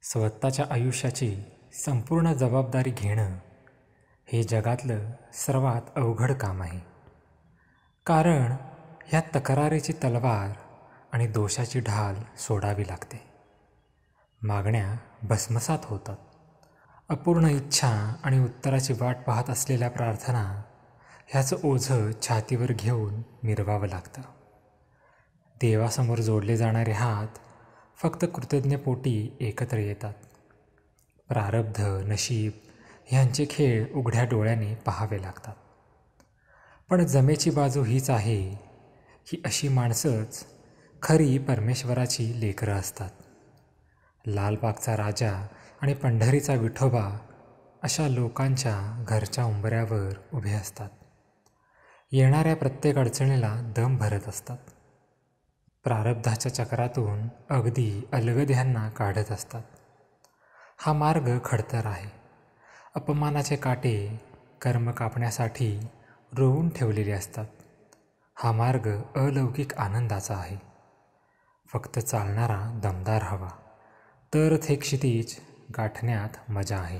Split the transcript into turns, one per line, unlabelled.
स्वतःच्या आयुष्याची संपूर्ण जबाबदारी घेणं हे जगातलं सर्वात अवघड काम आहे. कारण ह्या तक्रारीची तलवार आणि दोषाची ढाल सोडावी लागते. मागण्या भस्मसात होतात. अपूर्ण इच्छा आणि उत्तराची वाट पाहत असलेल्या प्रार्थना ह्याचं ओझं छातीवर घेऊन मिरवावं लागतं. देवासमोर जोडले जाणारे हात फक्त कृतज्ञपोटी एकत्र येतात. प्रारब्ध, नशीब ह्यांचे खेळ उघड्या डोळ्याने पाहावे लागतात. पण जमेची बाजू हीच आहे की अशी माणसंच खरी परमेश्वराची लेकरं असतात. लालबागचा राजा आणि पंढरीचा विठोबा अशा लोकांच्या घरच्या उंबऱ्यावर उभे असतात. येणाऱ्या प्रत्येक अडचणीला दम भरत असतात. प्रारब्धाच्या चक्रातून अगदी अलगद काढत असतात. हा मार्ग खडतर आहे. अपमानाचे काटे कर्म कापण्यासाठी रोवून ठेवलेले असतात. हा मार्ग अलौकिक आनंदाचा आहे. फक्त चालणारा दमदार हवा, तरच हे क्षितिज गाठण्यात मजा आहे.